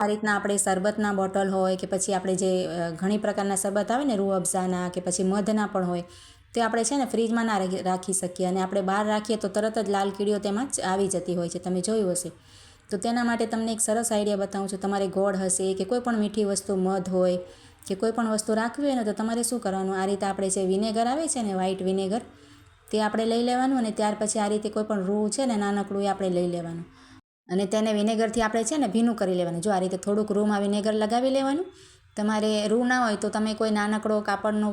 આ રીતના આપણે શરબતના બોટલ હોય કે પછી આપણે જે ઘણી પ્રકારના શરબત આવે ને રૂહ અફઝાના કે પછી મધના પણ હોય તે આપણે છે ને ફ્રીજમાં ના રાખી શકીએ અને આપણે બહાર રાખીએ તો તરત જ લાલ કીડીઓ તેમાં જ આવી જતી હોય છે, તમે જોયું હશે. તો તેના માટે તમને એક સરસ આઈડિયા બતાવું છું. તમારે ગોળ હશે કે કોઈ પણ મીઠી વસ્તુ, મધ હોય કે કોઈ પણ વસ્તુ રાખવી હોય ને તો તમારે શું કરવાનું, આ રીતે આપણે જે વિનેગર આવે છે ને વ્હાઈટ વિનેગર તે આપણે લઈ લેવાનું અને ત્યાર પછી આ રીતે કોઈ પણ રૂ છે ને નાનકડું એ આપણે લઈ લેવાનું અને તેને વિનેગરથી આપણે છે ને ભીનું કરી લેવાનું. જો આ રીતે થોડુંક રૂમાં વિનેગર લગાવી લેવાનું. તમારે રૂ ના હોય તો તમે કોઈ નાનકડો કાપડનો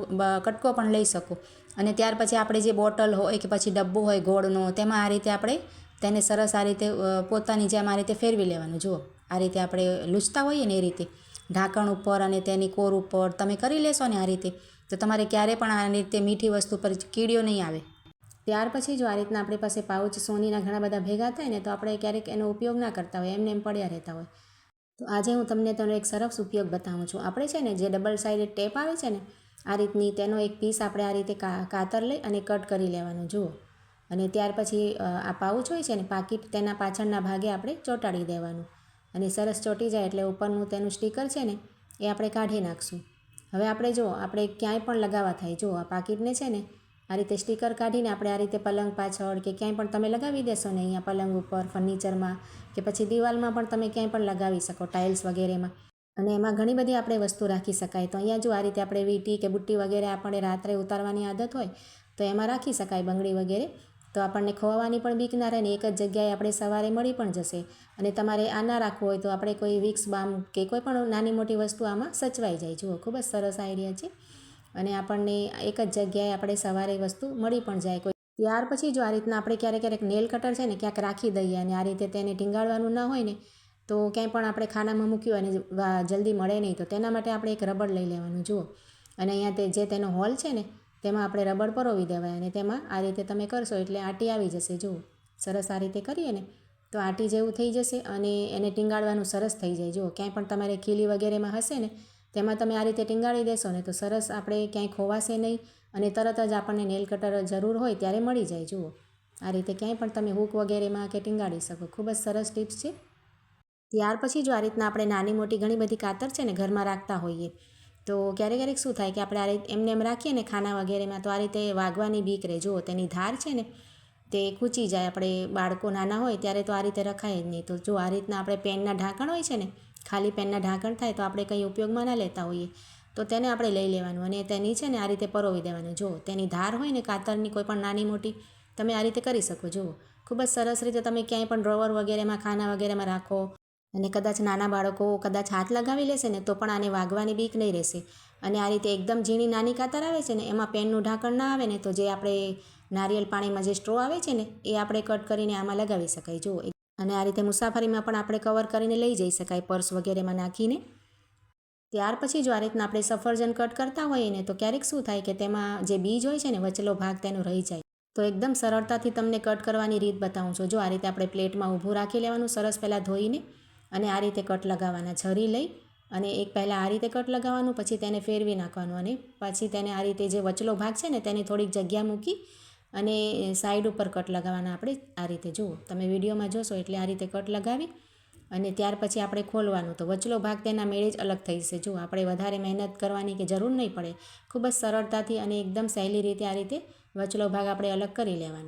કટકો પણ લઈ શકો અને ત્યાર પછી આપણે જે બોટલ હોય કે પછી ડબ્બો હોય ગોળનો તેમાં આ રીતે આપણે તેને સરસ આ રીતે પોતાની જેમ આ રીતે ફેરવી લેવાનું. જુઓ આ રીતે આપણે લૂછતા હોઈએ ને એ રીતે ઢાંકણ ઉપર અને તેની કોર ઉપર તમે કરી લેશો ને આ રીતે તો તમારે ક્યારે પણ આ રીતે મીઠી વસ્તુ પર કીડીઓ નહીં આવે. ત્યાર પછી જો આ રીતના આપણી પાસે પાઉચ સોનીના ઘણા બધા ભેગા થાય ને તો આપણે ક્યારેક એનો ઉપયોગ ના કરતા હોય, એમને એમ પડ્યા રહેતા હોય. તો આજે હું તમને તેનો એક સરસ ઉપયોગ બતાવું છું. આપણે છે ને જે ડબલ સાઇડેડ ટેપ આવે છે ને આ રીતની તેનો એક પીસ આપણે આ રીતે કાતર લઈ અને કટ કરી લેવાનું. જુઓ અને ત્યાર પછી આ પાઉચ હોય છે ને પાકીટ તેના પાછળના ભાગે આપણે ચોંટાડી દેવાનું અને સરસ ચોંટી જાય એટલે ઉપરનું તેનું સ્ટીકર છે ને એ આપણે કાઢી નાખશું. હવે આપણે જો આપણે ક્યાંય પણ લગાવવા થાય, જો આ પાકીટને છે ને આ રીતે સ્ટીકર કાઢીને આપણે આ રીતે પલંગ પાછળ કે ક્યાંય પણ તમે લગાવી દેશો ને, અહીંયા પલંગ ઉપર, ફર્નિચરમાં કે પછી દિવાલમાં પણ તમે ક્યાંય પણ લગાવી શકો, ટાઇલ્સ વગેરેમાં. અને એમાં ઘણી બધી આપણે વસ્તુ રાખી શકાય. તો અહીંયા જો આ રીતે આપણે વીંટી કે બુટ્ટી વગેરે આપણે રાત્રે ઉતારવાની આદત હોય તો એમાં રાખી શકાય, બંગડી વગેરે. તો આપણને ખોવાની પણ બીક ના રહે ને એક જ જગ્યાએ આપણે સવારે મળી પણ જશે. અને તમારે આ ના રાખવું હોય તો આપણે કોઈ વિક્સ બામ કે કોઈ પણ નાની મોટી વસ્તુ આમાં સચવાઈ જાય. જુઓ ખૂબ જ સરસ આઈડિયા છે અને આપણને એક જ જગ્યાએ આપણે સવારે વસ્તુ મળી પણ જાય. ત્યાર પછી જો આ રીતના આપણે ક્યારેક નેલ કટર છે ને ક્યાંક રાખી દઈએ અને આ રીતે તેને ટીંગાળવાનું ના હોય ને તો ક્યાંય પણ આપણે ખાનામાં મૂક્યું અને જલ્દી મળે નહીં તો તેના માટે આપણે એક રબડ લઈ લેવાનું. જુઓ અને અહીંયા જે તેનો હોલ છે ને તેમાં આપણે રબડ પરોવી દેવાય અને તેમાં આ રીતે તમે કરશો એટલે આંટી આવી જશે. જુઓ સરસ આ રીતે કરીએ ને તો આંટી જેવું થઈ જશે અને એને ટીંગાળવાનું સરસ થઈ જાય. જુઓ ક્યાંય પણ તમારે ખીલી વગેરેમાં હશે ને તેમાં તમે આ રીતે ટીંગાળી દેશો ને તો સરસ આપણે ક્યાંય ખોવાશે નહીં અને તરત જ આપણને નેલ કટર જરૂર હોય ત્યારે મળી જાય. જુઓ આ રીતે ક્યાંય પણ તમે હૂક વગેરેમાં કે ટીંગાળી શકો. ખૂબ જ સરસ ટિપ્સ છે. ત્યાર પછી જો આ રીતના આપણે નાની મોટી ઘણી બધી કાતર છે ને ઘરમાં રાખતા હોઈએ તો ક્યારેક શું થાય કે આપણે આ રીતે એમને એમ રાખીએ ને ખાના વગેરેમાં તો આ રીતે વાગવાની બીક રહે. જુઓ તેની ધાર છે ને તે ખૂંચી જાય. આપણે બાળકો નાના હોય ત્યારે તો આ રીતે રખાય જ નહીં. તો જો આ રીતના આપણે પેનના ઢાંકણ હોય છે ને, ખાલી પેનના ઢાંકણ થાય તો આપણે કંઈ ઉપયોગમાં ના લેતા હોઈએ તો તેને આપણે લઈ લેવાનું અને તેની છે ને આ રીતે પરોવી દેવાનું. જુઓ તેની ધાર હોય ને કાતરની કોઈ પણ નાની મોટી તમે આ રીતે કરી શકો. જુઓ ખૂબ જ સરસ રીતે તમે ક્યાંય પણ ડ્રોવર વગેરેમાં, ખાના વગેરેમાં રાખો અને કદાચ નાના બાળકો કદાચ હાથ લગાવી લેશે ને તો પણ આને વાગવાની બીક નહીં રહેશે. અને આ રીતે એકદમ ઝીણી નાની કાતર આવે છે ને એમાં પેનનું ઢાંકણ ના આવે ને તો જે આપણે નારિયેલ પાણીમાં જે સ્ટ્રો આવે છે ને એ આપણે કટ કરીને આમાં લગાવી શકાય. જુઓ અને આ રીતે મુસાફરીમાં પણ આપણે કવર કરીને લઈ જઈ શકાય, પર્સ વગેરેમાં નાખીને. ત્યાર પછી જો આ રીતના આપણે સફરજન કટ કરતા હોઈએ ને તો ક્યારેક શું થાય કે તેમાં જે બીજ હોય છે ને વચલો ભાગ તેનો રહી જાય. તો એકદમ સરળતાથી તમને કટ કરવાની રીત બતાવું છું. જો આ રીતે આપણે પ્લેટમાં ઊભું રાખી લેવાનું સરસ પહેલાં ધોઈને અને આ રીતે કટ લગાવવાના. છરી લઈ અને એક પહેલાં આ રીતે કટ લગાવવાનું, પછી તેને ફેરવી નાખવાનું અને પછી તેને આ રીતે જે વચલો ભાગ છે ને તેની થોડીક જગ્યા મૂકી અને સાઈડ ઉપર કટ લગાવવાના આપણે આ રીતે. જુઓ તમે વિડીયોમાં જોશો એટલે આ રીતે કટ લગાવી અને ત્યાર પછી આપણે ખોલવાનું તો વચલો ભાગ તેના મેળે જ અલગ થઈ જશે. જુઓ આપણે વધારે મહેનત કરવાની કે જરૂર નહીં પડે. ખૂબ જ સરળતાથી અને એકદમ સહેલી રીતે આ રીતે વચલો ભાગ આપણે અલગ કરી લેવાનો.